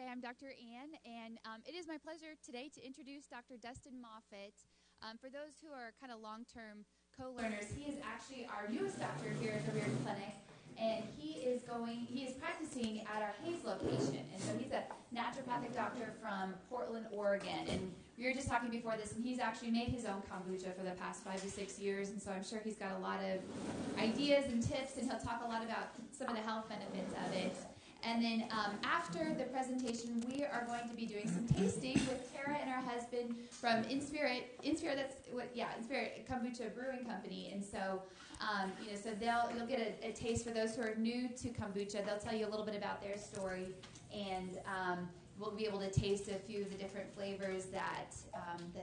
today. I'm Dr. Ann, and it is my pleasure today to introduce Dr. Dustin Moffitt. For those who are kind of long-term co-learners, he is actually our newest doctor here at the Brewing Clinic, and he is practicing at our Hayes location. And so he's a naturopathic doctor from Portland, Oregon. And we were just talking before this, and he's actually made his own kombucha for the past 5 to 6 years. And so I'm sure he's got a lot of ideas and tips, and he'll talk a lot about some of the health benefits of it. And then after the presentation, we are going to be doing some tasting with Tara and her husband from Inspirit. Inspirit Kombucha Brewing Company. And so, so you'll get a taste for those who are new to kombucha. They'll tell you a little bit about their story, and we'll be able to taste a few of the different flavors that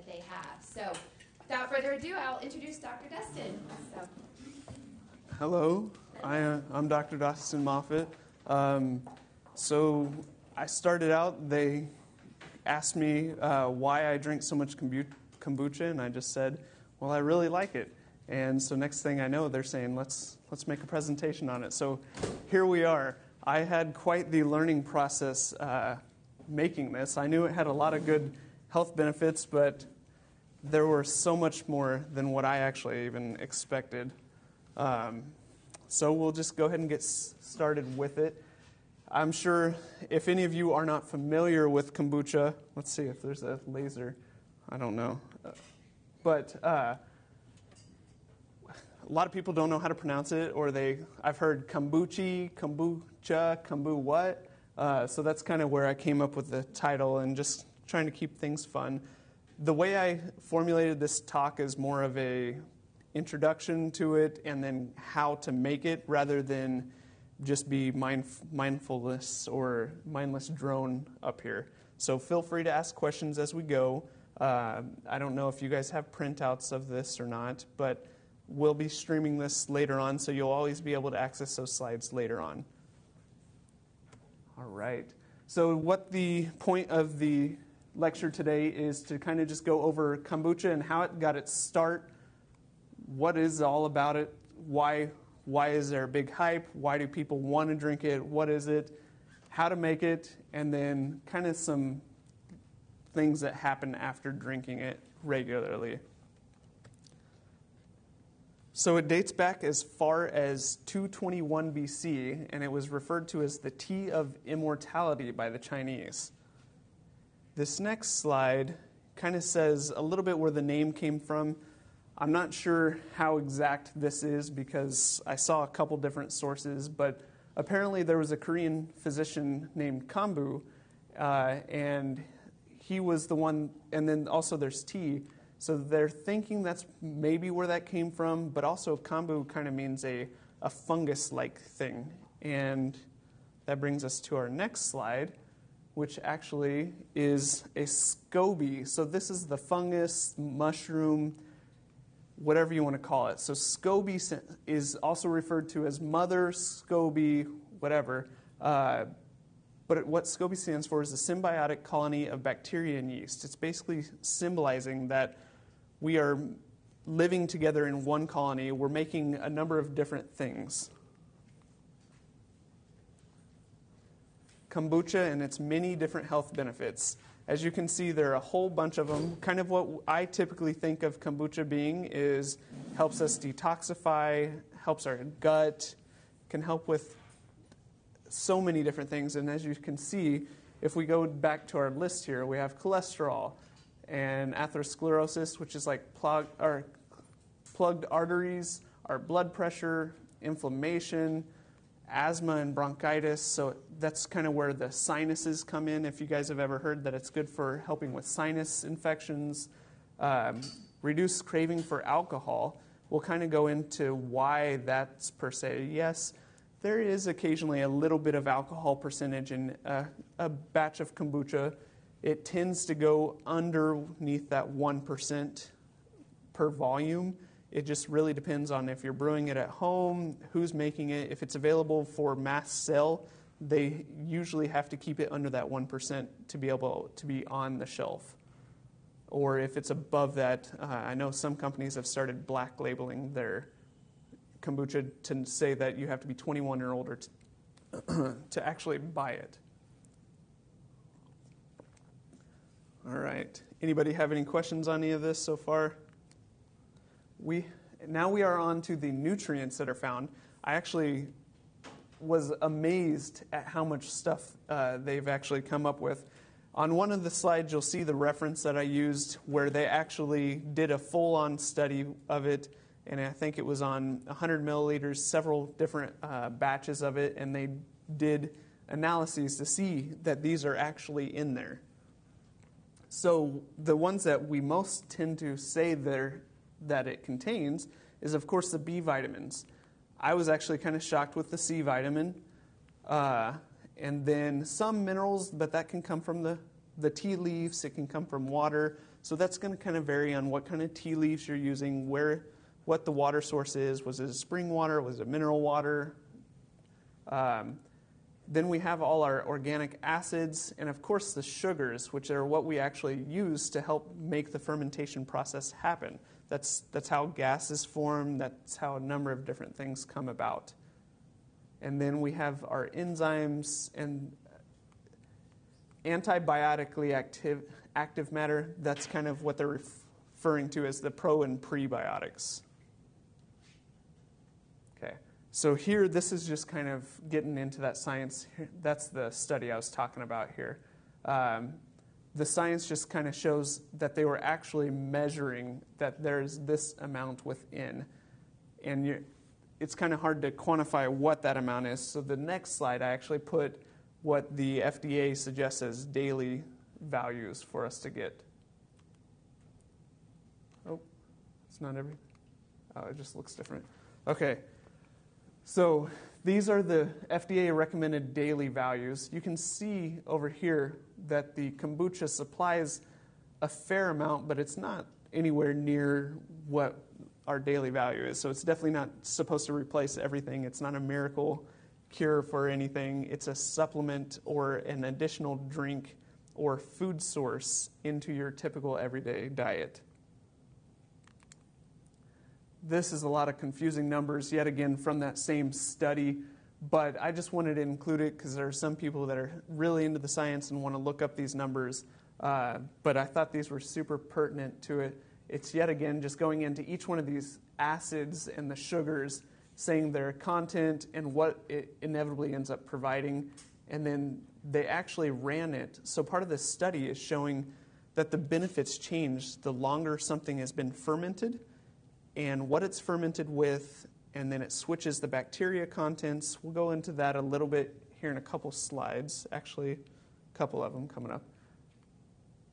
they have. So, without further ado, I'll introduce Dr. Dustin. Hello, I'm Dr. Dustin Moffitt. So I started out, they asked me why I drink so much kombucha, and I just said, well, I really like it. And so next thing I know, they're saying, let's make a presentation on it. So here we are. I had quite the learning process making this. I knew it had a lot of good health benefits, but there were so much more than what I actually even expected. So we'll just go ahead and get started with it. I'm sure if any of you are not familiar with kombucha, let's see if there's a laser. I don't know. But a lot of people don't know how to pronounce it, or I've heard kombucha, kombu what. So that's kind of where I came up with the title and just trying to keep things fun. The way I formulated this talk is more of a introduction to it and then how to make it rather than just be mindfulness or mindless drone up here. So feel free to ask questions as we go. I don't know if you guys have printouts of this or not, but we'll be streaming this later on, so you'll always be able to access those slides later on. All right. So what the point of the lecture today is to kind of just go over kombucha and how it got its start, what is all about it, why is there a big hype, why do people want to drink it, what is it, how to make it, and then kind of some things that happen after drinking it regularly. So it dates back as far as 221 BC, and it was referred to as the tea of immortality by the Chinese. This next slide kind of says a little bit where the name came from. I'm not sure how exact this is because I saw a couple different sources, but apparently there was a Korean physician named Kombu, and he was the one, and then also there's tea. So they're thinking that's maybe where that came from, but also kombu kind of means a fungus-like thing. And that brings us to our next slide, which actually is a SCOBY. So this is the fungus, mushroom, whatever you want to call it. So SCOBY is also referred to as mother, SCOBY, whatever. But what SCOBY stands for is a symbiotic colony of bacteria and yeast. It's basically symbolizing that we are living together in one colony. We're making a number of different things. Kombucha and its many different health benefits. As you can see, there are a whole bunch of them. Kind of what I typically think of kombucha being is helps us detoxify, helps our gut, can help with so many different things. And as you can see, if we go back to our list here, we have cholesterol and atherosclerosis, which is like plugged arteries, our blood pressure, inflammation, asthma and bronchitis. So that's kind of where the sinuses come in. If you guys have ever heard that it's good for helping with sinus infections, reduce craving for alcohol. We'll kind of go into why that's per se. Yes, there is occasionally a little bit of alcohol percentage in a batch of kombucha. It tends to go underneath that 1% per volume. It just really depends on if you're brewing it at home, who's making it. If it's available for mass sale, they usually have to keep it under that 1% to be able to be on the shelf. Or if it's above that, I know some companies have started black labeling their kombucha to say that you have to be 21 or older to actually buy it. All right. Anybody have any questions on any of this so far? Now we are on to the nutrients that are found. I actually was amazed at how much stuff they've actually come up with. On one of the slides, you'll see the reference that I used where they actually did a full-on study of it, and I think it was on 100 milliliters, several different batches of it, and they did analyses to see that these are actually in there. So the ones that we most tend to say that it contains is, of course, the B vitamins. I was actually kind of shocked with the C vitamin. And then some minerals, but that can come from the tea leaves. It can come from water. So that's going to kind of vary on what kind of tea leaves you're using, what the water source is. Was it spring water? Was it mineral water? Then we have all our organic acids and, of course, the sugars, which are what we actually use to help make the fermentation process happen. That's how gas is formed. That's how a number of different things come about. And then we have our enzymes and antibiotically active matter. That's kind of what they're referring to as the pro and prebiotics. Okay. So here, this is just kind of getting into that science. That's the study I was talking about here. The science just kind of shows that they were actually measuring that there's this amount within. And it's kind of hard to quantify what that amount is. So the next slide, I actually put what the FDA suggests as daily values for us to get. Oh, it's not every. Oh, it just looks different. Okay. So these are the FDA recommended daily values. You can see over here that the kombucha supplies a fair amount, but it's not anywhere near what our daily value is. So it's definitely not supposed to replace everything. It's not a miracle cure for anything. It's a supplement or an additional drink or food source into your typical everyday diet. This is a lot of confusing numbers, yet again, from that same study, but I just wanted to include it because there are some people that are really into the science and want to look up these numbers, but I thought these were super pertinent to it. It's yet again just going into each one of these acids and the sugars, saying their content and what it inevitably ends up providing, and then they actually ran it. So part of this study is showing that the benefits change the longer something has been fermented and what it's fermented with, and then it switches the bacteria contents. We'll go into that a little bit here in a couple slides, actually a couple of them coming up.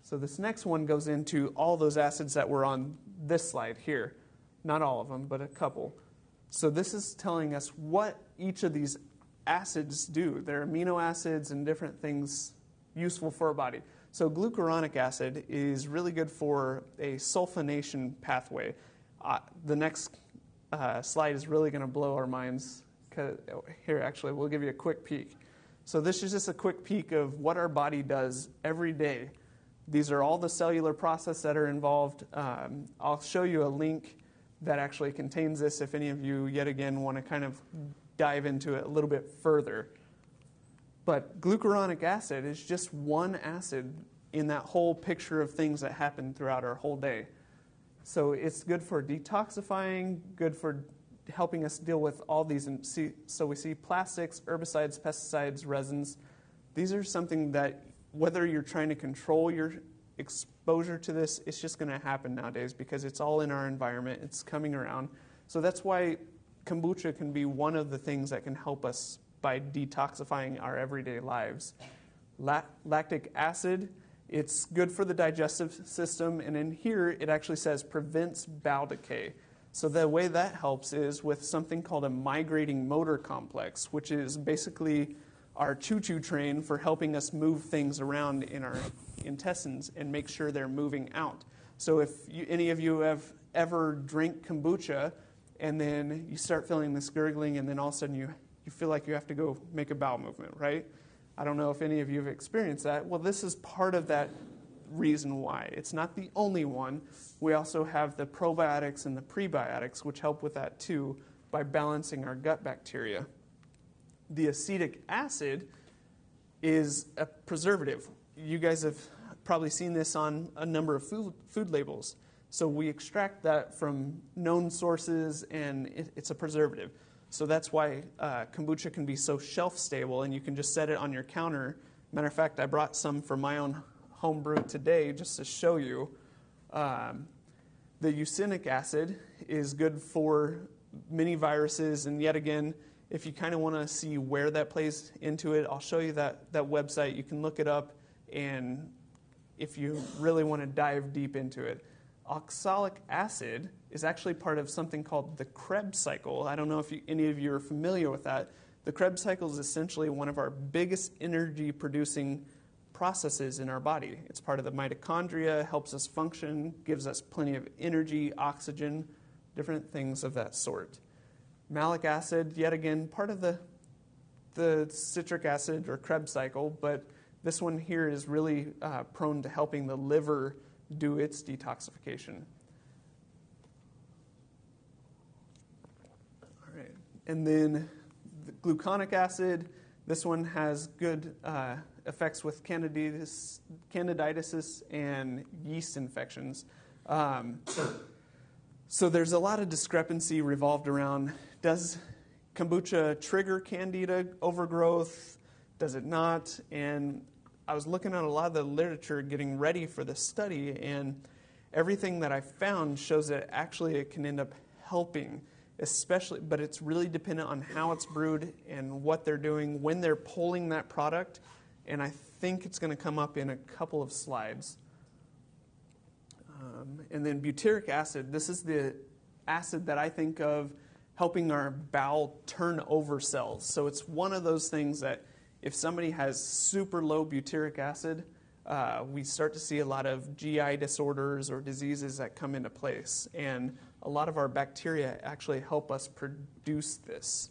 So this next one goes into all those acids that were on this slide here. Not all of them, but a couple. So this is telling us what each of these acids do. They're amino acids and different things useful for our body. So glucuronic acid is really good for a sulfonation pathway. The next slide is really going to blow our minds. Here, actually, we'll give you a quick peek. So this is just a quick peek of what our body does every day. These are all the cellular processes that are involved. I'll show you a link that actually contains this if any of you, yet again, want to kind of dive into it a little bit further. But glucuronic acid is just one acid in that whole picture of things that happen throughout our whole day. So it's good for detoxifying, good for helping us deal with all these. So we see plastics, herbicides, pesticides, resins. These are something that whether you're trying to control your exposure to this, it's just going to happen nowadays because it's all in our environment. It's coming around. So that's why kombucha can be one of the things that can help us by detoxifying our everyday lives. Lactic acid, it's good for the digestive system, and in here it actually says prevents bowel decay. So the way that helps is with something called a migrating motor complex, which is basically our choo-choo train for helping us move things around in our intestines and make sure they're moving out. So if any of you have ever drank kombucha and then you start feeling this gurgling and then all of a sudden you feel like you have to go make a bowel movement, right? I don't know if any of you have experienced that. Well, this is part of that reason why. It's not the only one. We also have the probiotics and the prebiotics, which help with that too by balancing our gut bacteria. The acetic acid is a preservative. You guys have probably seen this on a number of food labels. So we extract that from known sources, and it's a preservative. So that's why kombucha can be so shelf stable, and you can just set it on your counter. Matter of fact, I brought some for my own home brew today just to show you. The eosinic acid is good for many viruses, and yet again, if you kind of want to see where that plays into it, I'll show you that website. You can look it up, and if you really want to dive deep into it. Oxalic acid is actually part of something called the Krebs cycle. I don't know if any of you are familiar with that. The Krebs cycle is essentially one of our biggest energy-producing processes in our body. It's part of the mitochondria, helps us function, gives us plenty of energy, oxygen, different things of that sort. Malic acid, yet again, part of the citric acid or Krebs cycle, but this one here is really prone to helping the liver do its detoxification. All right, and then the gluconic acid, this one has good effects with candidiasis and yeast infections. So there's a lot of discrepancy revolved around, does kombucha trigger candida overgrowth? Does it not? And I was looking at a lot of the literature getting ready for this study, and everything that I found shows that actually it can end up helping, especially, but it's really dependent on how it's brewed and what they're doing when they're pulling that product, and I think it's going to come up in a couple of slides. And then butyric acid, this is the acid that I think of helping our bowel turn over cells. So it's one of those things that if somebody has super low butyric acid, we start to see a lot of GI disorders or diseases that come into place. And a lot of our bacteria actually help us produce this.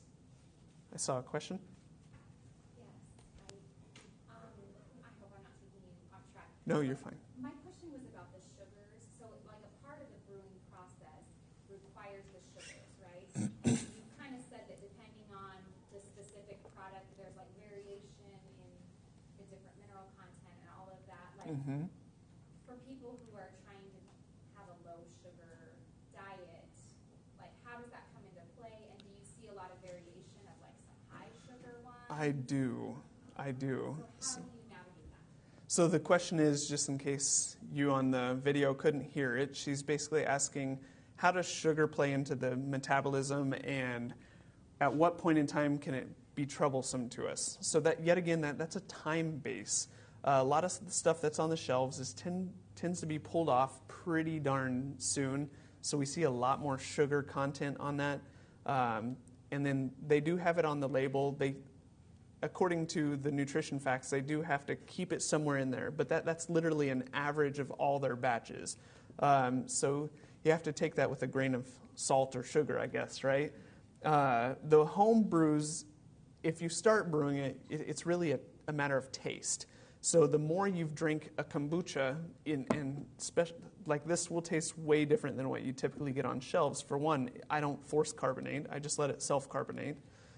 I saw a question? Yes. I hope I'm not taking you off track. No, you're fine. My question was about the sugars. So, like, a part of the brewing process requires the sugars, right? And you kind of said that depending on the specific product, there's like variation in the different mineral content and all of that. Like, for people who are trying to have a low sugar diet, like, how does that come into play? And do you see a lot of variation of like some high sugar ones? I do. So how do you navigate that? So the question is, just in case you on the video couldn't hear it, she's basically asking, how does sugar play into the metabolism, and at what point in time can it be troublesome to us? So that, yet again, that's a time base. A lot of the stuff that's on the shelves tends to be pulled off pretty darn soon, so we see a lot more sugar content on that. And then they do have it on the label. According to the nutrition facts, they do have to keep it somewhere in there, but that's literally an average of all their batches. So you have to take that with a grain of salt or sugar, I guess, right? The home brews, if you start brewing it, it's really a matter of taste. So the more you've drank a kombucha, like this will taste way different than what you typically get on shelves. For one, I don't force carbonate. I just let it self-carbonate.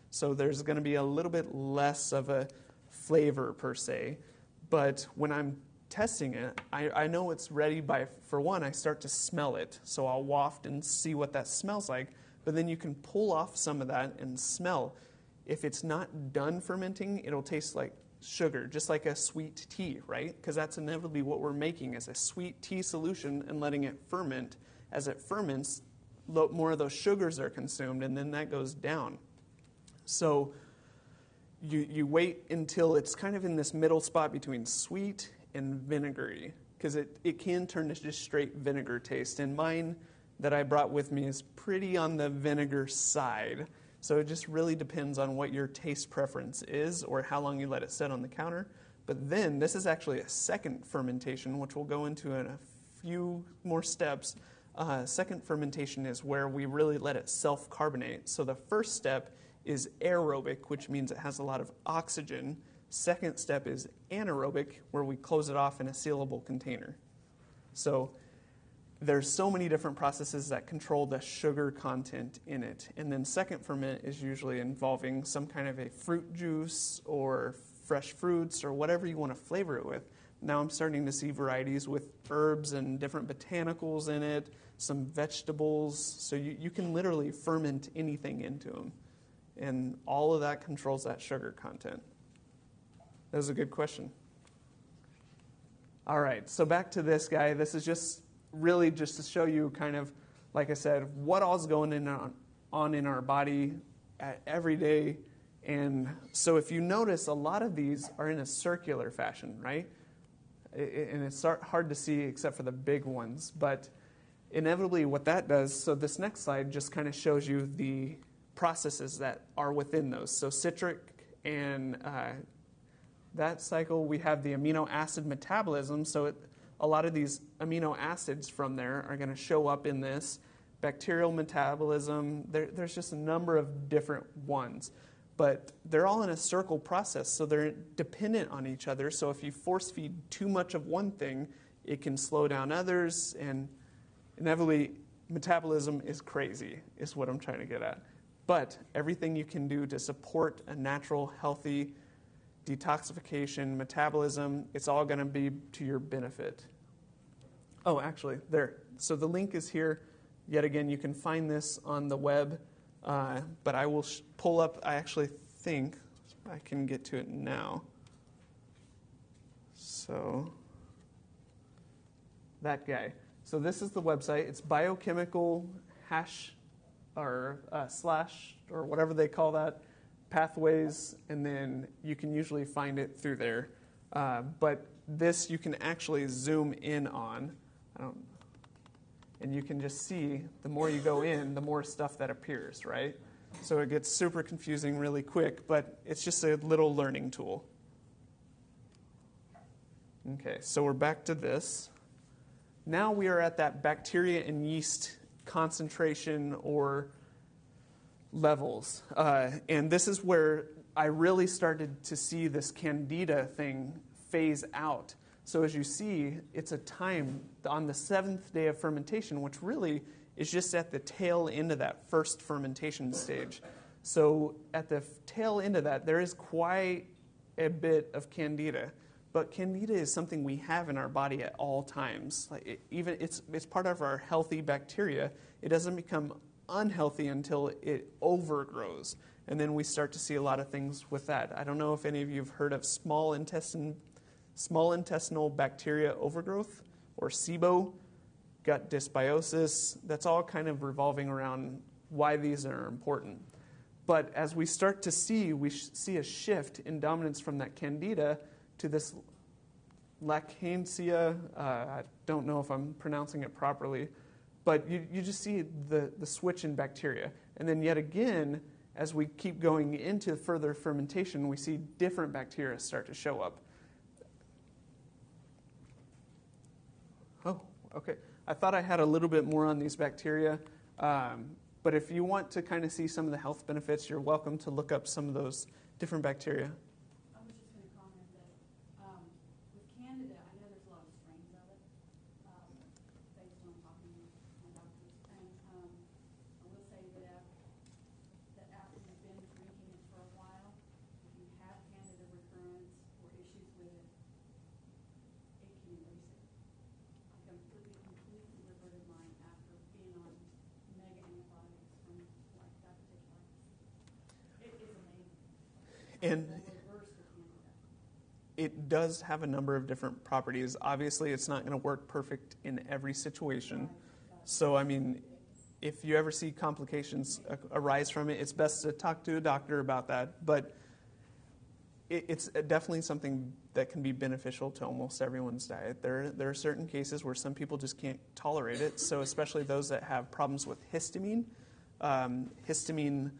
So there's going to be a little bit less of a flavor per se. But when I'm testing it, I know it's ready for one, I start to smell it. So I'll waft and see what that smells like. But then you can pull off some of that and smell. If it's not done fermenting, it'll taste like sugar, just like a sweet tea, right? Because that's inevitably what we're making is a sweet tea solution and letting it ferment. As it ferments, more of those sugars are consumed, and then that goes down. So you wait until it's kind of in this middle spot between sweet and vinegary, because it can turn to just straight vinegar taste. And mine that I brought with me is pretty on the vinegar side. So it just really depends on what your taste preference is or how long you let it sit on the counter. But then this is actually a second fermentation, which we'll go into in a few more steps. Second fermentation is where we really let it self-carbonate. So the first step is aerobic, which means it has a lot of oxygen. Second step is anaerobic, where we close it off in a sealable container. So there's so many different processes that control the sugar content in it. And then second ferment is usually involving some kind of a fruit juice or fresh fruits or whatever you want to flavor it with. Now I'm starting to see varieties with herbs and different botanicals in it, some vegetables. So you can literally ferment anything into them. And all of that controls that sugar content. That was a good question. All right, so back to this guy. This is just really just to show you kind of, like I said, what all's going on in our body every day. And so if you notice, a lot of these are in a circular fashion, right? And it's hard to see except for the big ones. But inevitably what that does, so this next slide just kind of shows you the processes that are within those. So citric and that cycle, we have the amino acid metabolism. So a lot of these amino acids from there are going to show up in this. Bacterial metabolism, there's just a number of different ones. But they're all in a circle process, so they're dependent on each other. So if you force feed too much of one thing, it can slow down others. And inevitably, metabolism is crazy, is what I'm trying to get at. But everything you can do to support a natural, healthy detoxification, metabolism, it's all going to be to your benefit. Oh, actually, there. So the link is here. Yet again, you can find this on the web, but I will pull up, I actually think I can get to it now. So that guy. So this is the website. It's biochemical hash or slash or whatever they call that, pathways, and then you can usually find it through there. But this you can actually zoom in on. And you can just see the more you go in, the more stuff that appears, right? So it gets super confusing really quick, but it's just a little learning tool. Okay, so we're back to this. Now we are at that bacteria and yeast concentration or levels. And this is where I really started to see this candida thing phase out. So as you see, it's a time on the 7th day of fermentation, which really is just at the tail end of that first fermentation stage. So at the tail end of that, there is quite a bit of candida. But candida is something we have in our body at all times. It's part of our healthy bacteria. It doesn't become unhealthy until it overgrows. And then we start to see a lot of things with that. I don't know if any of you have heard of small intestinal bacteria overgrowth, or SIBO, gut dysbiosis. That's all kind of revolving around why these are important. But as we start to see, we see a shift in dominance from that candida to this Lactantia. I don't know if I'm pronouncing it properly, but you just see the switch in bacteria. And then yet again, as we keep going into further fermentation, we see different bacteria start to show up. Oh, okay. I thought I had a little bit more on these bacteria, but if you want to kind of see some of the health benefits, you're welcome to look up some of those different bacteria. I was just going to comment that with Canada, I know there's a lot of strains of it, based on talking with my doctors. And I will say that after you've been drinking it for a while, if you have Candida recurrence or issues with it, it can erase it. I completely reverted mine after being on mega antibiotics from like diverticulitis. It is amazing. And it does have a number of different properties. Obviously, it's not going to work perfect in every situation. So, I mean, if you ever see complications arise from it, it's best to talk to a doctor about that. But it's definitely something that can be beneficial to almost everyone's diet. There are certain cases where some people just can't tolerate it. So especially those that have problems with histamine, histamine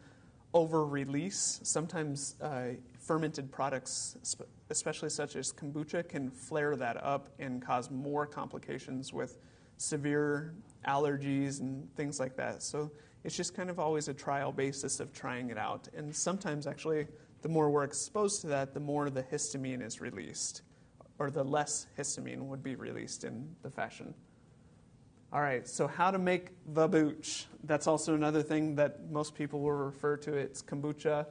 over-release. Sometimes fermented products, especially such as kombucha, can flare that up and cause more complications with severe allergies and things like that. So it's just kind of always a trial basis of trying it out. And sometimes actually, the more we're exposed to that, the more the histamine is released, or the less histamine would be released in the fashion. All right, so how to make the booch. That's also another thing that most people will refer to. It's kombucha.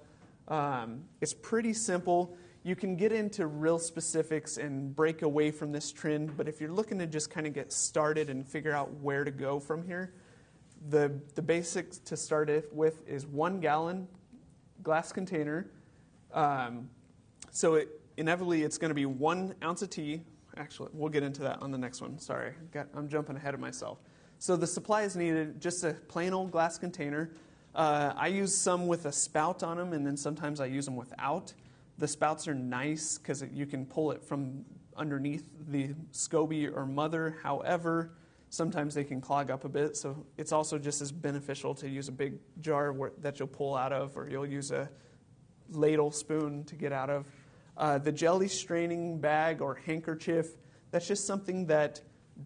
It's pretty simple. You can get into real specifics and break away from this trend, but if you're looking to just kind of get started and figure out where to go from here, the basics to start it with is 1 gallon glass container. So inevitably it's going to be 1 ounce of tea. Actually, we'll get into that on the next one. Sorry, I'm jumping ahead of myself. So the supply is needed, just a plain old glass container. I use some with a spout on them, and then sometimes I use them without. The spouts are nice because you can pull it from underneath the SCOBY or mother. However, sometimes they can clog up a bit, so it's also just as beneficial to use a big jar that you'll pull out of, or you'll use a ladle spoon to get out of. The jelly straining bag or handkerchief, that's just something that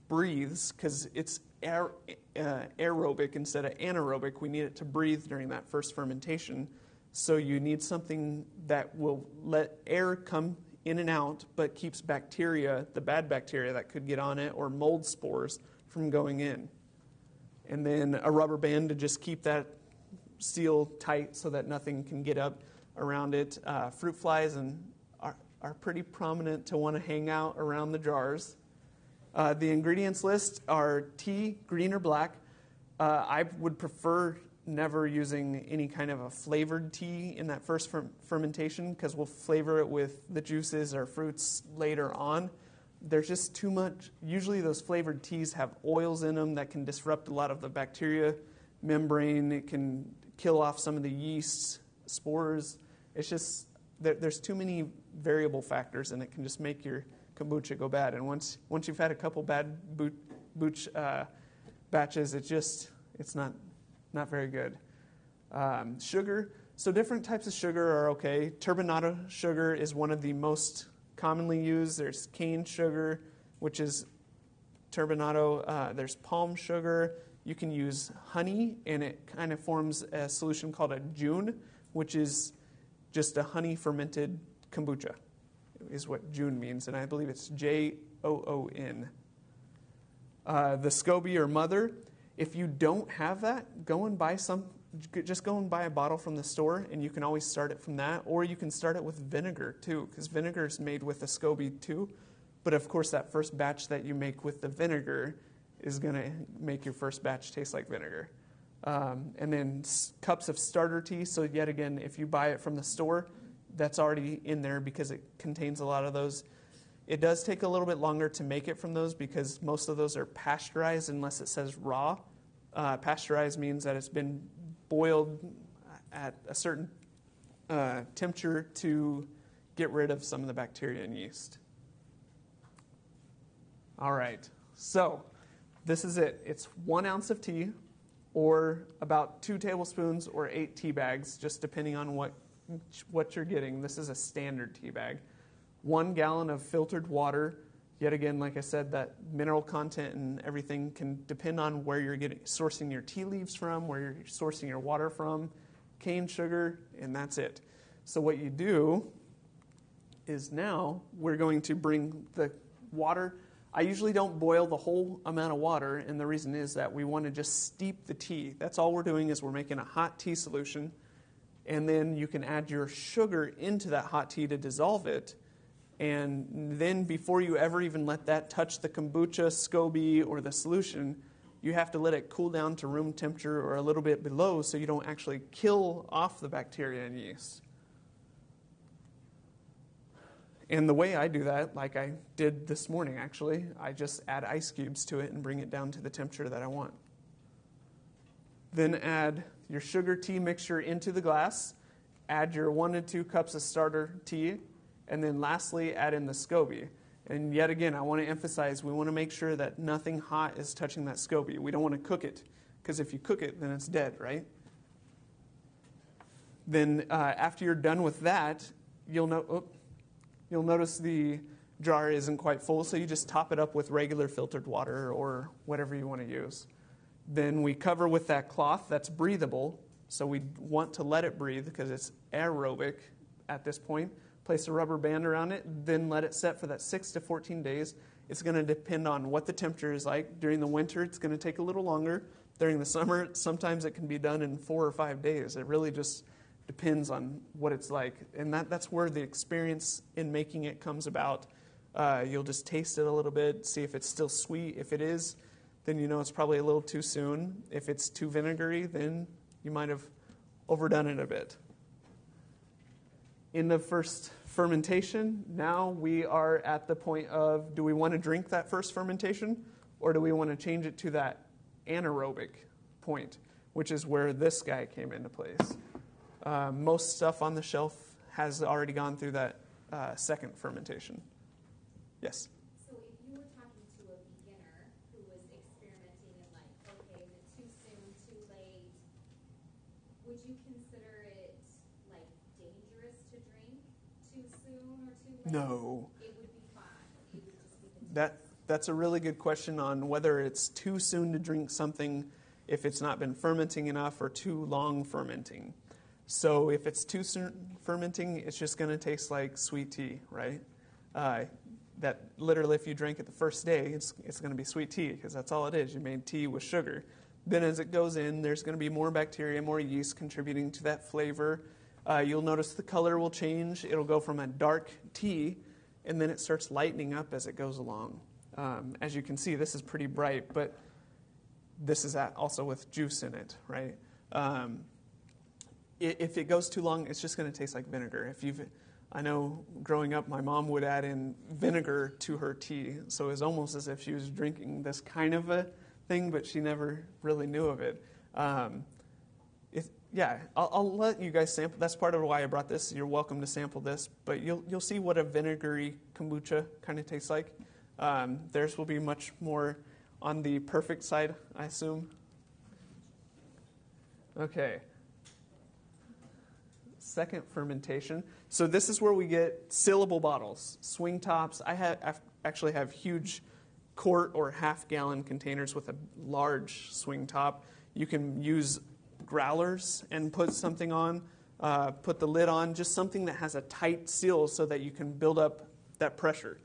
breathes because it's aerobic instead of anaerobic. We need it to breathe during that first fermentation. So you need something that will let air come in and out, but keeps bacteria, the bad bacteria that could get on it, or mold spores from going in. And then a rubber band to just keep that seal tight so that nothing can get up around it. Fruit flies are pretty prominent to want to hang out around the jars. The ingredients list are tea, green or black. I would prefer never using any kind of a flavored tea in that first fermentation because we'll flavor it with the juices or fruits later on. There's just too much. Usually those flavored teas have oils in them that can disrupt a lot of the bacteria membrane. It can kill off some of the yeast spores. It's just, there's too many variable factors, and it can just make your kombucha go bad. And once you've had a couple bad batches, it's not very good. Sugar. So different types of sugar are okay. Turbinado sugar is one of the most commonly used. There's cane sugar, which is turbinado. There's palm sugar. You can use honey, and it kind of forms a solution called a June, which is just a honey fermented kombucha, is what June means, and I believe it's Joon. The SCOBY or mother, if you don't have that, just go and buy a bottle from the store, and you can always start it from that, or you can start it with vinegar too, because vinegar is made with a SCOBY too. But of course, that first batch that you make with the vinegar is going to make your first batch taste like vinegar. And then cups of starter tea. So yet again, if you buy it from the store, that's already in there because it contains a lot of those. It does take a little bit longer to make it from those because most of those are pasteurized unless it says raw. Pasteurized means that it's been boiled at a certain temperature to get rid of some of the bacteria and yeast. All right, so this is it. It's 1 ounce of tea or about 2 tablespoons or 8 tea bags, just depending on what you're getting. This is a standard tea bag. 1 gallon of filtered water. Yet again, like I said, that mineral content and everything can depend on where you're sourcing your tea leaves from, where you're sourcing your water from, cane sugar, and that's it. So what you do is now we're going to bring the water. I usually don't boil the whole amount of water, and the reason is that we want to just steep the tea. That's all we're doing is we're making a hot tea solution, and then you can add your sugar into that hot tea to dissolve it. And then before you ever even let that touch the kombucha, SCOBY, or the solution, you have to let it cool down to room temperature or a little bit below so you don't actually kill off the bacteria and yeast. And the way I do that, like I did this morning actually, I just add ice cubes to it and bring it down to the temperature that I want. Then add your sugar tea mixture into the glass, add your 1 to 2 cups of starter tea, and then lastly, add in the SCOBY. And yet again, I want to emphasize, we want to make sure that nothing hot is touching that SCOBY. We don't want to cook it, because if you cook it, then it's dead, right? Then after you're done with that, you'll notice the jar isn't quite full, so you just top it up with regular filtered water or whatever you want to use. Then we cover with that cloth that's breathable, so we want to let it breathe because it's aerobic at this point. Place a rubber band around it, then let it set for that 6 to 14 days. It's going to depend on what the temperature is like. During the winter, it's going to take a little longer. During the summer, sometimes it can be done in 4 or 5 days. It really just depends on what it's like. And that's where the experience in making it comes about. You'll just taste it a little bit, see if it's still sweet. If it is, then you know it's probably a little too soon. If it's too vinegary, then you might have overdone it a bit. In the first fermentation, now we are at the point of, do we want to drink that first fermentation, or do we want to change it to that anaerobic point, which is where this guy came into place. Most stuff on the shelf has already gone through that second fermentation. Yes? So if you were talking to a beginner who was experimenting and like, okay, is it too soon, too late, would you consider it like dangerous to drink too soon or too late? No. It would be fine. It would just be the That's a really good question on whether it's too soon to drink something if it's not been fermenting enough, or too long fermenting. So if it's too soon fermenting, it's just going to taste like sweet tea, right? That literally, if you drank it the first day, it's going to be sweet tea, because that's all it is. You made tea with sugar. Then as it goes in, there's going to be more bacteria, more yeast contributing to that flavor. You'll notice the color will change. It'll go from a dark tea, and then it starts lightening up as it goes along. As you can see, this is pretty bright, but this is also with juice in it, right? If it goes too long, it's just going to taste like vinegar. I know growing up, my mom would add in vinegar to her tea, so it was almost as if she was drinking this kind of a thing, but she never really knew of it. I'll let you guys sample. That's part of why I brought this. You're welcome to sample this, but you'll see what a vinegary kombucha kind of tastes like. Theirs will be much more on the perfect side, I assume. Okay. Second fermentation. So this is where we get sealable bottles, swing tops. I actually have huge quart or half-gallon containers with a large swing top. You can use growlers and put something on, put the lid on, just something that has a tight seal so that you can build up that pressure.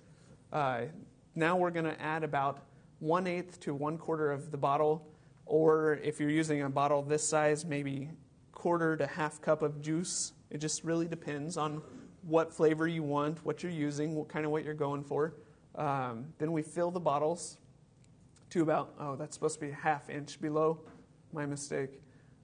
Now we're going to add about 1/8 to 1/4 of the bottle, or if you're using a bottle this size, maybe 1/4 to 1/2 cup of juice. It just really depends on what flavor you want, what you're using, what you're going for. Then we fill the bottles to about, that's supposed to be 1/2 inch below, my mistake.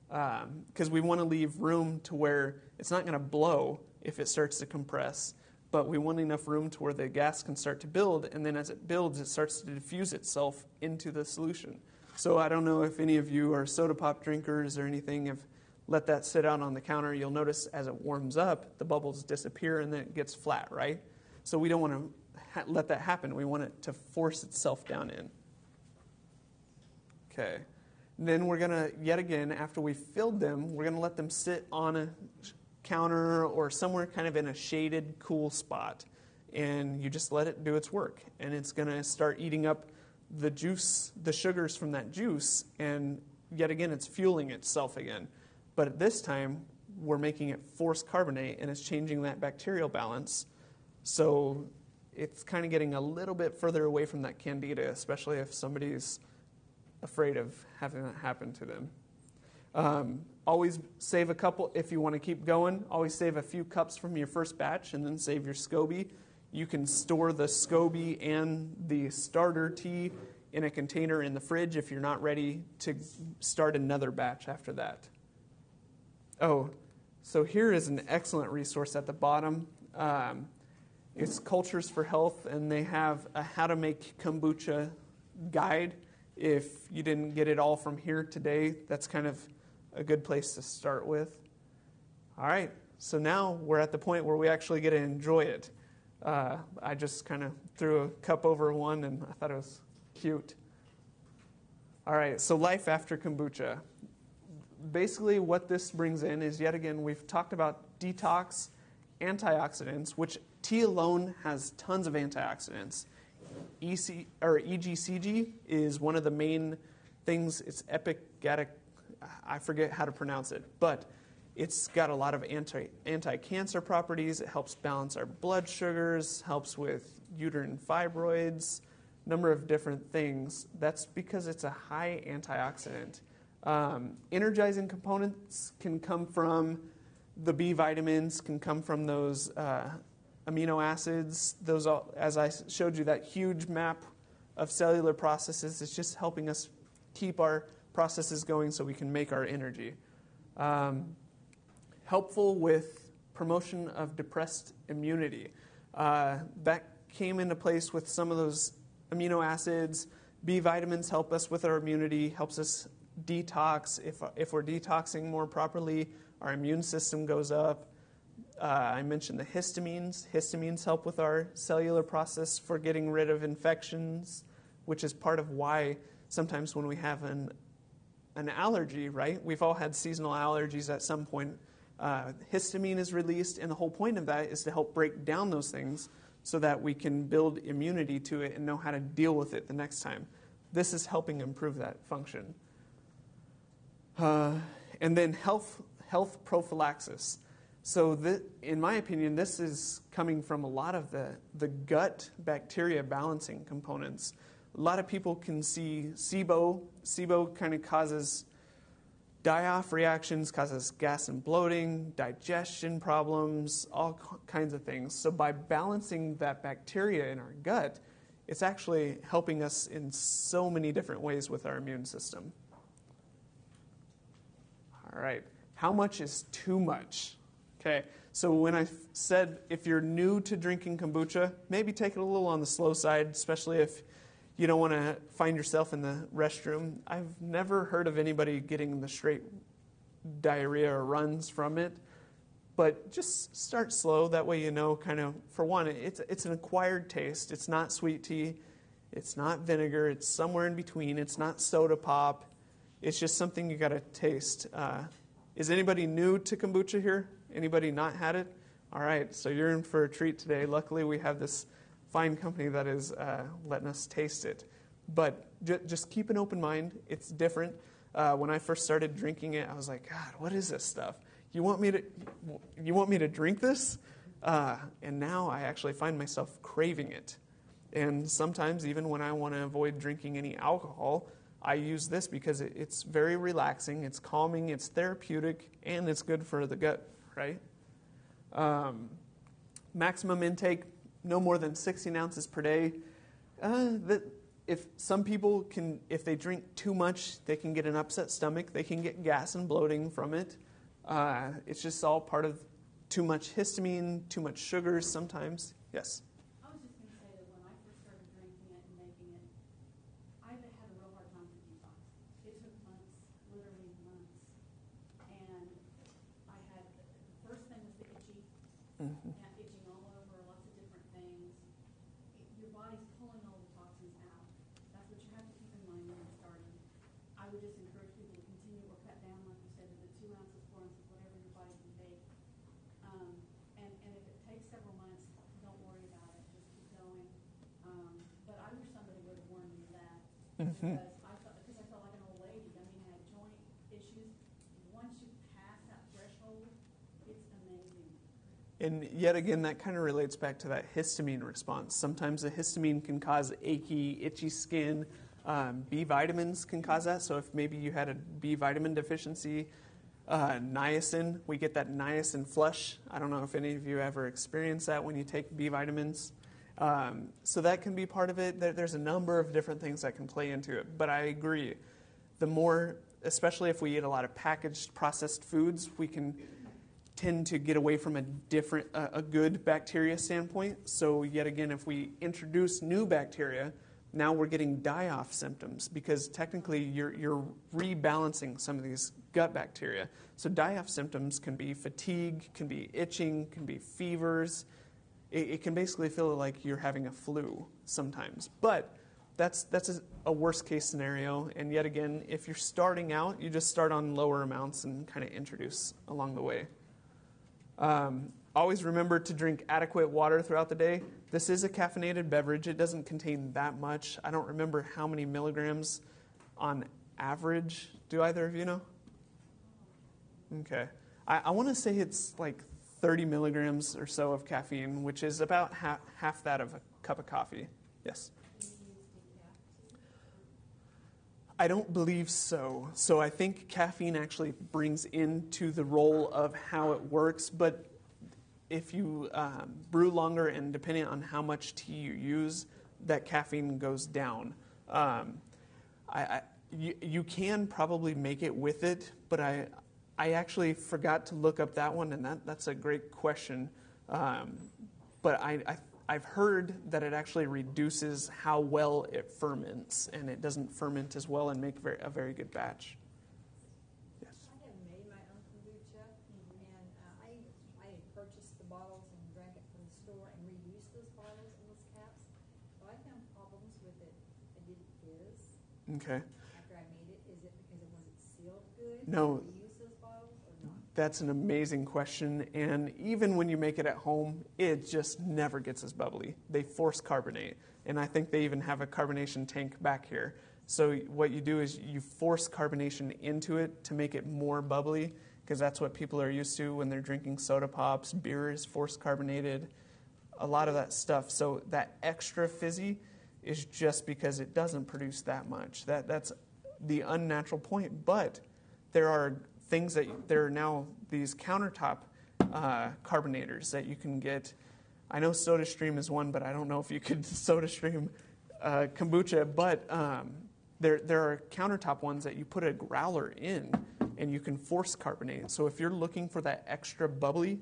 Because we want to leave room to where it's not going to blow if it starts to compress, but we want enough room to where the gas can start to build, and then as it builds, it starts to diffuse itself into the solution. So I don't know if any of you are soda pop drinkers or anything, have let that sit out on the counter. You'll notice as it warms up, the bubbles disappear and then it gets flat, right? So we don't want to let that happen. We want it to force itself down in. Okay. Then we're going to, yet again, after we filled them, we're going to let them sit on a counter or somewhere kind of in a shaded, cool spot. And you just let it do its work. And it's going to start eating up the juice, the sugars from that juice, and yet again, it's fueling itself again. But at this time, we're making it forced carbonate, and it's changing that bacterial balance. So it's kind of getting a little bit further away from that candida, especially if somebody's afraid of having that happen to them. Always save a couple, if you want to keep going, always save a few cups from your first batch and then save your SCOBY. You can store the SCOBY and the starter tea in a container in the fridge if you're not ready to start another batch after that. Oh, so here is an excellent resource at the bottom. It's Cultures for Health, and they have a how to make kombucha guide. If you didn't get it all from here today, that's kind of a good place to start with. All right, so now we're at the point where we actually get to enjoy it. I just kind of threw a cup over one, and I thought it was cute. All right, so life after kombucha. Basically what this brings in is, yet again, we've talked about detox, antioxidants, which tea alone has tons of antioxidants. EGCG is one of the main things. It's epigatic, I forget how to pronounce it, but it's got a lot of anti-cancer properties. It helps balance our blood sugars, helps with uterine fibroids, number of different things. That's because it's a high antioxidant. Energizing components can come from the B vitamins can come from those amino acids. Those, as I showed you, that huge map of cellular processes is just helping us keep our processes going so we can make our energy. Helpful with promotion of depressed immunity. That came into place with some of those amino acids. B vitamins help us with our immunity, helps us detox. If we're detoxing more properly, our immune system goes up. I mentioned the histamines. Histamines help with our cellular process for getting rid of infections, which is part of why sometimes when we have an allergy, right? We've all had seasonal allergies at some point. Histamine is released, and the whole point of that is to help break down those things so that we can build immunity to it and know how to deal with it the next time. This is helping improve that function. And then health prophylaxis. So in my opinion, this is coming from a lot of the gut bacteria balancing components. A lot of people can see SIBO. SIBO kind of causes die-off reactions, causes gas and bloating, digestion problems, all kinds of things. So by balancing that bacteria in our gut, it's actually helping us in so many different ways with our immune system. All right, how much is too much? Okay, so when I said if you're new to drinking kombucha, maybe take it a little on the slow side, especially if you don't want to find yourself in the restroom. I've never heard of anybody getting the straight diarrhea or runs from it, but just start slow. That way you know kind of, for one, it's an acquired taste. It's not sweet tea. It's not vinegar. It's somewhere in between. It's not soda pop. It's just something you got to taste. Is anybody new to kombucha here? Anybody not had it? All right, so you're in for a treat today. Luckily, we have this fine company that is letting us taste it. But just keep an open mind. It's different. When I first started drinking it, I was like, God, what is this stuff? You want me to drink this? And now I actually find myself craving it. And sometimes even when I want to avoid drinking any alcohol, I use this because it's very relaxing, it's calming, it's therapeutic, and it's good for the gut, right? Maximum intake, no more than 16 ounces per day. If some people if they drink too much, they can get an upset stomach. They can get gas and bloating from it. It's just all part of too much histamine, too much sugars sometimes. Yes? I was just going to say that when I first started drinking it and making it, I had a real hard time with detox. It took months, literally months. And I had, the first thing was the itchy, itching all over, lots of different things. Your body's pulling all the toxins out. That's what you have to keep in mind when you're starting. I would just encourage people to continue or cut down, like you said, to the 2 ounces, 4 ounces, whatever your body can take. And if it takes several months, don't worry about it. Just keep going. But I wish somebody would have warned me that because I felt like an old lady. I mean, I had joint issues. Once you pass that threshold, it's amazing. And yet again, that kind of relates back to that histamine response. Sometimes the histamine can cause achy, itchy skin. B vitamins can cause that. So if maybe you had a B vitamin deficiency, niacin, we get that niacin flush. I don't know if any of you ever experienced that when you take B vitamins. So that can be part of it. There's a number of different things that can play into it. But I agree. The more, especially if we eat a lot of packaged processed foods, we can tend to get away from a good bacteria standpoint. So yet again, if we introduce new bacteria, now we're getting die-off symptoms because technically you're rebalancing some of these gut bacteria. So die-off symptoms can be fatigue, can be itching, can be fevers. It can basically feel like you're having a flu sometimes. But that's a worst-case scenario. And yet again, if you're starting out, you just start on lower amounts and kind of introduce along the way. Always remember to drink adequate water throughout the day. This is a caffeinated beverage. It doesn't contain that much. I don't remember how many milligrams on average. Do either of you know? Okay. I want to say it's like 30 milligrams or so of caffeine, which is about half that of a cup of coffee. Yes? I don't believe so. So I think caffeine actually brings into the role of how it works, but if you brew longer and depending on how much tea you use, that caffeine goes down. You can probably make it with it, but I actually forgot to look up that one, and that's a great question. But I've heard that it actually reduces how well it ferments, and it doesn't ferment as well and make a very good batch. Yes. I have made my own kombucha, and I had purchased the bottles and drank it from the store and reused those bottles and those caps. So I found problems with it. I did fizz. Okay. After I made it, is it because it wasn't sealed good? No. Did you use those bottles or not? That's an amazing question, and even when you make it at home, it just never gets as bubbly. They force carbonate, and I think they even have a carbonation tank back here. So what you do is you force carbonation into it to make it more bubbly, because that's what people are used to when they're drinking soda pops. Beer is force carbonated, a lot of that stuff. So that extra fizzy is just because it doesn't produce that much. That's the unnatural point, but there are things there are now these countertop carbonators that you can get. I know SodaStream is one, but I don't know if you could SodaStream kombucha. But there are countertop ones that you put a growler in, and you can force carbonate. So if you're looking for that extra bubbly,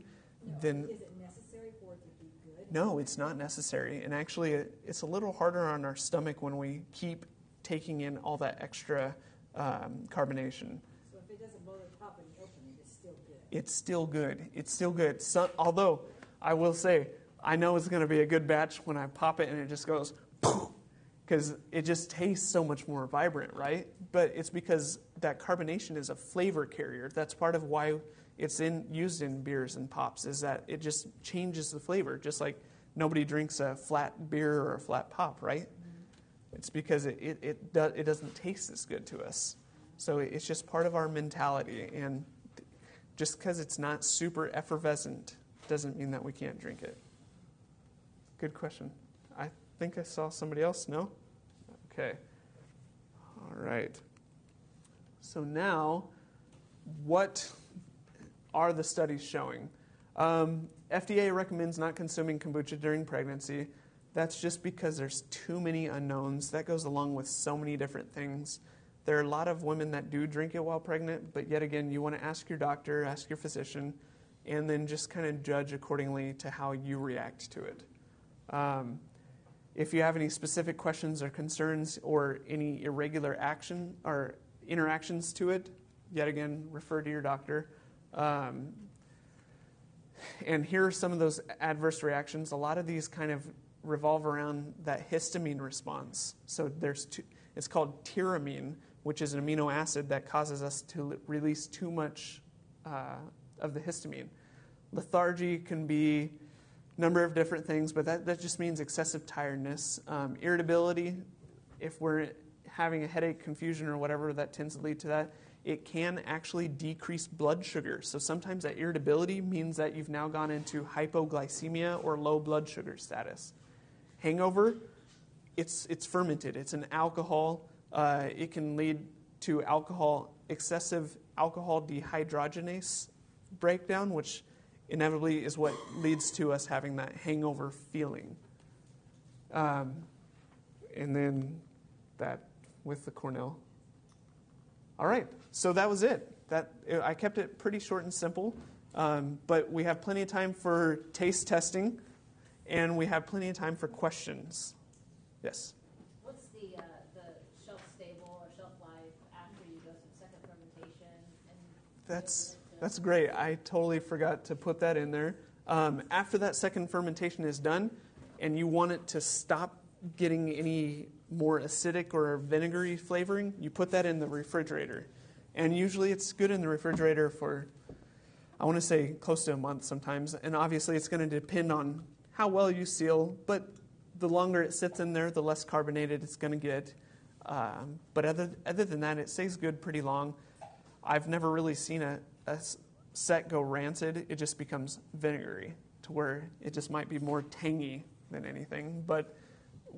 then Is it necessary for it to be good? no, it's not necessary. And actually, it's a little harder on our stomach when we keep taking in all that extra carbonation. So if it doesn't blow the top and open, it's still good. It's still good. It's still good. So, although, I will say, I know it's going to be a good batch when I pop it and it just goes, because it just tastes so much more vibrant, right? But it's because that carbonation is a flavor carrier. That's part of why it's used in beers and pops, is that it just changes the flavor, just like nobody drinks a flat beer or a flat pop, right? Mm-hmm. It's because it doesn't taste as good to us. So it's just part of our mentality, and just because it's not super effervescent doesn't mean that we can't drink it. Good question. I think I saw somebody else. No? Okay. All right. So now, what are the studies showing? FDA recommends not consuming kombucha during pregnancy. That's just because there's too many unknowns. That goes along with so many different things. There are a lot of women that do drink it while pregnant, but yet again, you want to ask your doctor, ask your physician, and then just kind of judge accordingly to how you react to it. If you have any specific questions or concerns or any irregular action or interactions to it, yet again, refer to your doctor. And here are some of those adverse reactions. A lot of these kind of revolve around that histamine response. So it's called tyramine, which is an amino acid that causes us to release too much of the histamine. Lethargy can be a number of different things, but that just means excessive tiredness. Irritability, if we're having a headache, confusion, or whatever, that tends to lead to that. It can actually decrease blood sugar. So sometimes that irritability means that you've now gone into hypoglycemia or low blood sugar status. Hangover, it's fermented. It's an alcohol. It can lead to excessive alcohol dehydrogenase breakdown, which inevitably is what leads to us having that hangover feeling. And then that with the Cornell. All right, so that was it. I kept it pretty short and simple, but we have plenty of time for taste testing, and we have plenty of time for questions. Yes? What's the shelf stable or shelf life after you go through second fermentation? That's great. I totally forgot to put that in there. After that second fermentation is done, and you want it to stop getting any more acidic or vinegary flavoring, you put that in the refrigerator. And usually it's good in the refrigerator for, I want to say, close to a month sometimes. And obviously it's going to depend on how well you seal, but the longer it sits in there, the less carbonated it's going to get. But other than that, it stays good pretty long. I've never really seen a set go rancid. It just becomes vinegary to where it just might be more tangy than anything. But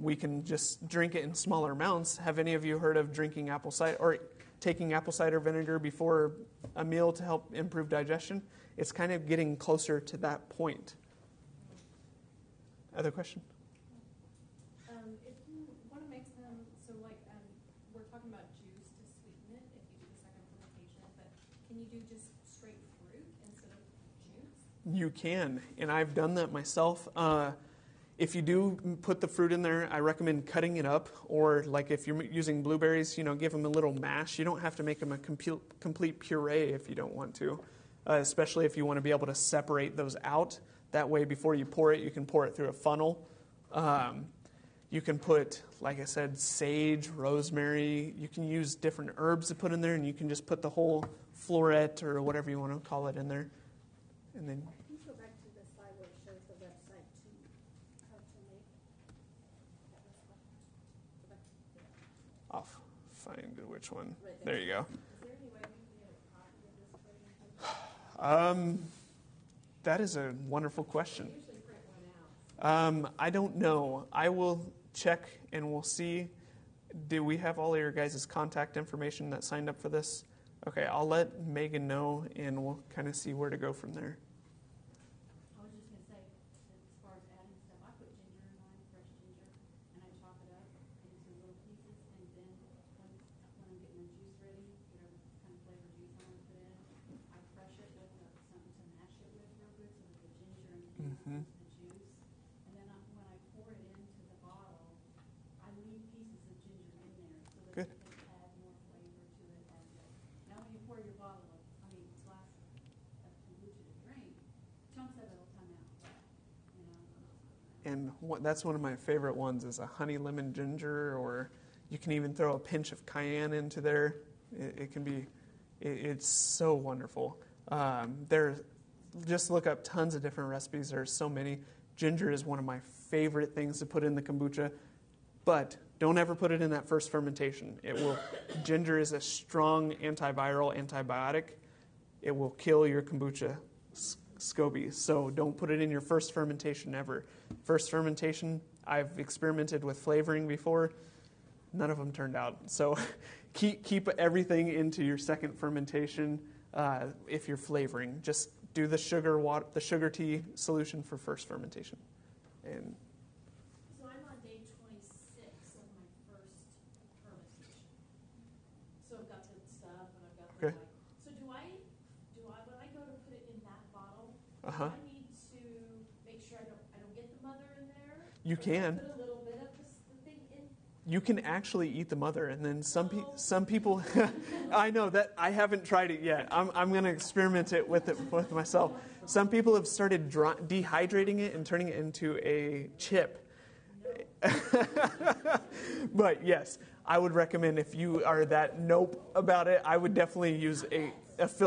we can just drink it in smaller amounts. Have any of you heard of drinking apple cider or taking apple cider vinegar before a meal to help improve digestion? It's kind of getting closer to that point. Other question? If you want to make them, so like we're talking about juice to sweeten it if you do the second fermentation, but can you do just straight fruit instead of juice? You can, and I've done that myself. If you do put the fruit in there, I recommend cutting it up, or like if you're using blueberries, give them a little mash. You don't have to make them a complete puree if you don't want to, especially if you want to be able to separate those out. That way, before you pour it, you can pour it through a funnel. You can put, like I said, sage, rosemary. You can use different herbs to put in there, and you can just put the whole floret or whatever you want to call it in there. And then Please go back to the slide where it shows the website to how to make that recipe. Go back. I'll find which one. Right There you go. Is there any way we can get a copy of this presentation? That is a wonderful question. I usually print one out. I don't know. I will check and we'll see. Do we have all of your guys' contact information that signed up for this? Okay, I'll let Megan know and we'll kind of see where to go from there. I was just going to say, as far as adding stuff, I put ginger in mine, fresh ginger, and I chop it up into little pieces, and then when I'm getting the juice ready, whatever kind of flavor juice I want to put in, I crush it with something to mash it with real good so that the ginger and Mhm. the juice. And then when I pour it into the bottle, I leave pieces of ginger in there so that Good. it can add more flavor to it as it. Now when you pour your bottle of, glass of kombucha to drink, chunks of it will come out, And that's one of my favorite ones is a honey lemon ginger, or you can even throw a pinch of cayenne into there. It can be, it's so wonderful. Just look up tons of different recipes. There's so many. Ginger is one of my favorite things to put in the kombucha, but don't ever put it in that first fermentation. Ginger is a strong antiviral, antibiotic. It will kill your kombucha SCOBY. So don't put it in your first fermentation ever. First fermentation, I've experimented with flavoring before. None of them turned out. So keep everything into your second fermentation if you're flavoring. Just do the sugar tea solution for first fermentation. And So I'm on day 26 of my first fermentation. So I've got the stuff and I've got the Okay. So do I when I go to put it in that bottle, Uh-huh. do I need to make sure I don't get the mother in there? You Or do I can. put a little bit of the thing in. You can actually eat the mother, and then some people. I know that I haven't tried it yet. I'm going to experiment with myself. Some people have started dehydrating it and turning it into a chip. But yes, I would recommend if you are that nope about it, I would definitely use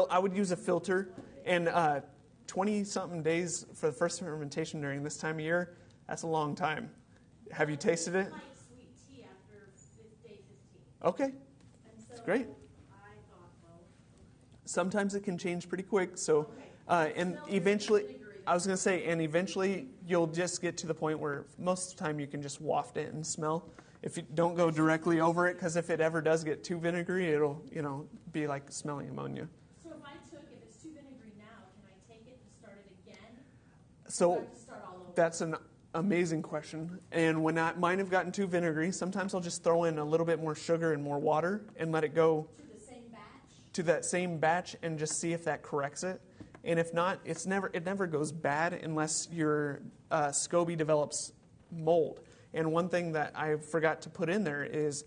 I would use a filter. And 20-something days for the first fermentation during this time of year, that's a long time. Have you tasted it? I like sweet tea after day 15. Okay. And so Great. I thought, well, Sometimes it can change pretty quick. So, and Smells eventually, vinegary. I was going to say, and eventually you'll just get to the point where most of the time you can just waft it and smell. If you don't go directly over it, because if it ever does get too vinegary, it'll, be like smelling ammonia. so if it's too vinegary now, can I take it and start it again? Or do I So have to start all over? that's an amazing question. And when mine have gotten too vinegary, sometimes I'll just throw in a little bit more sugar and more water and let it go To the same batch? to that same batch and just see if that corrects it. And if not, it never goes bad unless your SCOBY develops mold. And one thing that I forgot to put in there is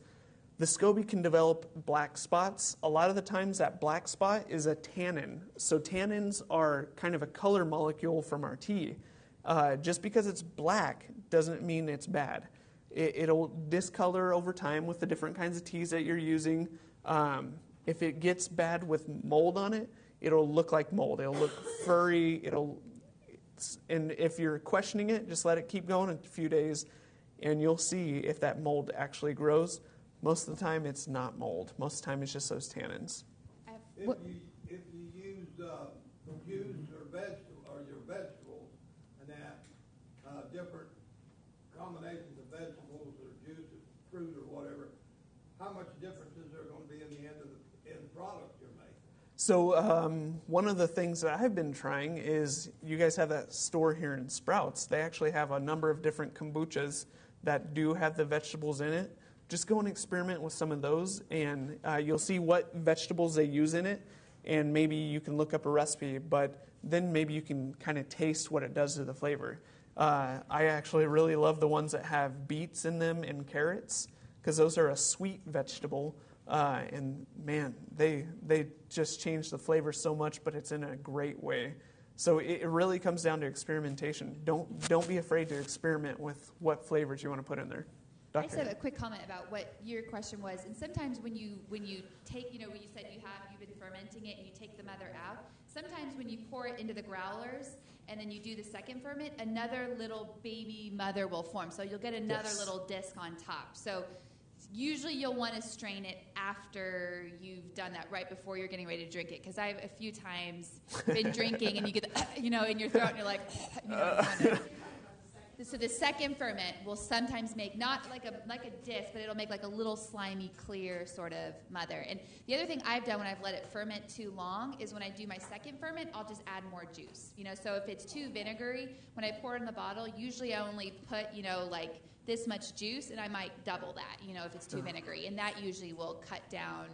the SCOBY can develop black spots. A lot of the times that black spot is a tannin. So tannins are kind of a color molecule from our tea. Just because it's black doesn't mean it's bad. It'll discolor over time with the different kinds of teas that you're using. If it gets bad with mold on it, it'll look like mold. It'll look furry. And if you're questioning it, just let it keep going a few days, and you'll see if that mold actually grows. Most of the time, it's not mold. Most of the time, it's just those tannins. If you use confused your vegetables and that different combinations of vegetables differences are going to be in the end product you're making? So one of the things that I've been trying is, you guys have that store here in Sprouts. They actually have a number of different kombuchas that do have the vegetables in it. Just go and experiment with some of those, and you'll see what vegetables they use in it, and maybe you can look up a recipe, but then maybe you can kind of taste what it does to the flavor. I actually really love the ones that have beets in them and carrots, because those are a sweet vegetable. And man, they just change the flavor so much, but it's in a great way. So it really comes down to experimentation. Don't be afraid to experiment with what flavors you want to put in there. I just have a quick comment about what your question was. And sometimes when you take, when you said you've been fermenting it and you take the mother out, sometimes when you pour it into the growlers and then you do the second ferment, another little baby mother will form. So you'll get another little disc on top. So usually you'll want to strain it after you've done that, right before you're getting ready to drink it. Because I've a few times been drinking and you get, in your throat and you're like, So the second ferment will sometimes make not like a disc, but it'll make like a little slimy, clear sort of mother. And the other thing I've done when I've let it ferment too long is when I do my second ferment, I'll just add more juice. So if it's too vinegary, when I pour it in the bottle, usually I only put, like this much juice, and I might double that, if it's too vinegary. And that usually will cut down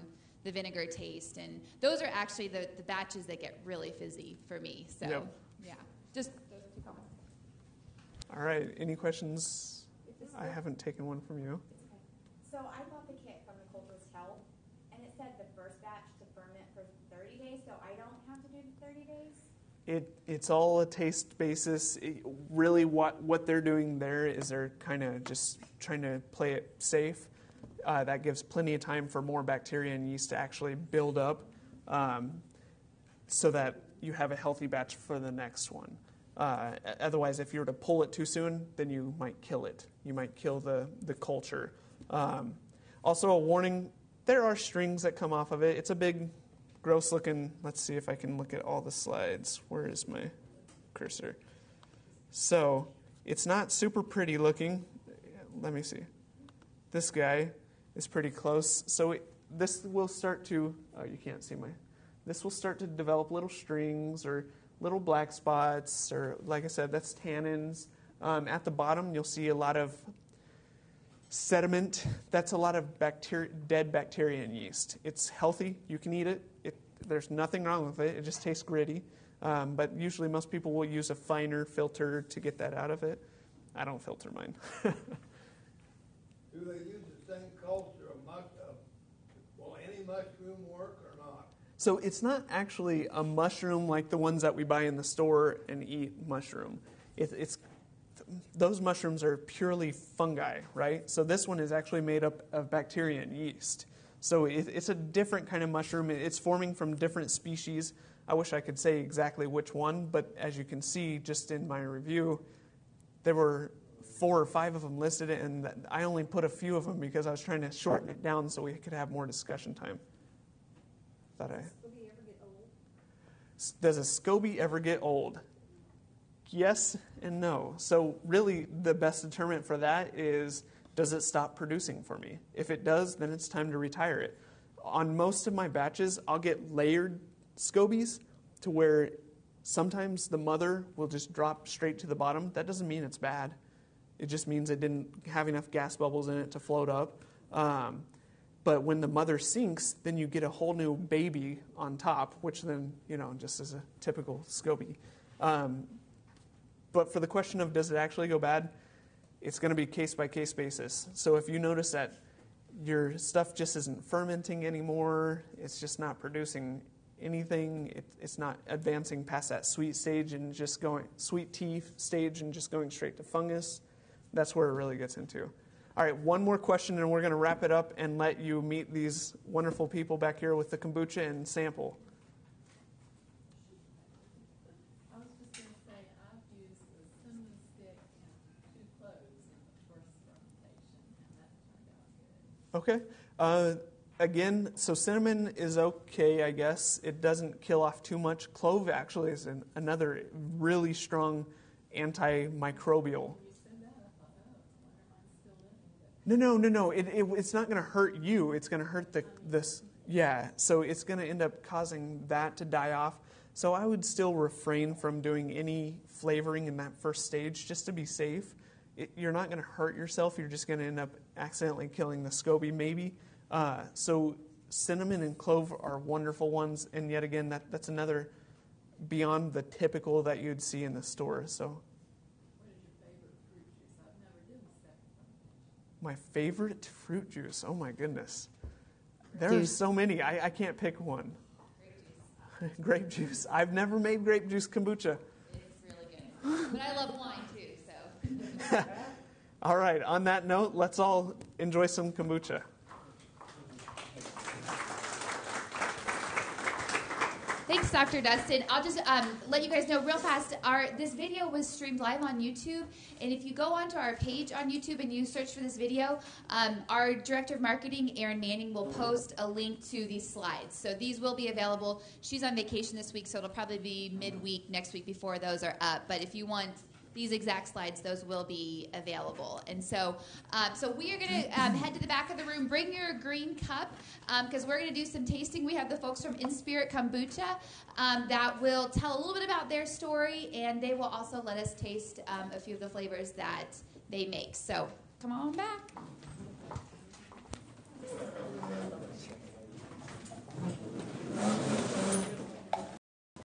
the vinegar taste. And those are actually the batches that get really fizzy for me. So, yeah, just those two comments. All right, any questions? I haven't taken one from you. Okay. So I bought the kit from the Culture's Health, and it said the first batch to ferment for 30 days, so I don't have to do the 30 days? It's all a taste basis. Really what they're doing there is they're kind of just trying to play it safe. That gives plenty of time for more bacteria and yeast to actually build up, so that you have a healthy batch for the next one. Otherwise, if you were to pull it too soon, then you might kill it. You might kill the culture. Also, a warning, there are strings that come off of it. It's a big, gross-looking, let's see if I can look at all the slides. Where is my cursor? So, it's not super pretty looking. Let me see. This guy is pretty close. So this will start to, you can't see this will start to develop little strings or little black spots, or like I said, that's tannins. At the bottom, you'll see a lot of sediment. That's a lot of dead bacteria and yeast. It's healthy. You can eat it. There's nothing wrong with it. It just tastes gritty. But usually most people will use a finer filter to get that out of it. I don't filter mine. Do they use the same culture? Will any mushroom work or not? So it's not actually a mushroom like the ones that we buy in the store and eat mushroom. Those mushrooms are purely fungi, right? So this one is actually made up of bacteria and yeast. So it's a different kind of mushroom. It's forming from different species. I wish I could say exactly which one, but as you can see just in my review, there were 4 or 5 of them listed, and I only put a few of them because I was trying to shorten it down so we could have more discussion time. Does a SCOBY ever get old? Does a SCOBY ever get old? Yes and no. So really the best determinant for that is, does it stop producing for me? If it does, then it's time to retire it. On most of my batches, I'll get layered SCOBYs to where sometimes the mother will just drop straight to the bottom. That doesn't mean it's bad. It just means it didn't have enough gas bubbles in it to float up. But when the mother sinks, then you get a whole new baby on top, which then, just is a typical SCOBY. But for the question of does it actually go bad, it's going to be case-by-case basis. So if you notice that your stuff just isn't fermenting anymore, it's just not producing anything, it's not advancing past that sweet stage and just going, sweet tea stage and just going straight to fungus, that's where it really gets into. All right, one more question, and we're going to wrap it up and let you meet these wonderful people back here with the kombucha and sample. I was just going to say, I've used the cinnamon stick and 2 cloves in the first fermentation, and that turned out good. Okay. Again, so cinnamon is okay, I guess. It doesn't kill off too much. Clove actually is another really strong antimicrobial. No. It's not going to hurt you. It's going to hurt this. Yeah, so it's going to end up causing that to die off. So I would still refrain from doing any flavoring in that first stage just to be safe. You're not going to hurt yourself. You're just going to end up accidentally killing the SCOBY maybe. So cinnamon and clove are wonderful ones. And yet again, that's another beyond the typical that you'd see in the store. So, What is your favorite fruit juice? I've never done a second fermentation. my favorite fruit juice. Oh my goodness. There are so many. I can't pick one. Grape juice. I've never made grape juice kombucha. It's really good. But I love wine too, so. All right, on that note, let's all enjoy some kombucha. Thanks, Dr. Dustin. I'll just let you guys know real fast, this video was streamed live on YouTube, and if you go onto our page on YouTube and you search for this video, our Director of Marketing, Erin Manning, will post a link to these slides. So these will be available. She's on vacation this week, so it'll probably be midweek next week before those are up. But if you want these exact slides, those will be available. And so we are going to head to the back of the room. Bring your green cup, because we're going to do some tasting. We have the folks from In Spirit Kombucha that will tell a little bit about their story, and they will also let us taste a few of the flavors that they make. So come on back.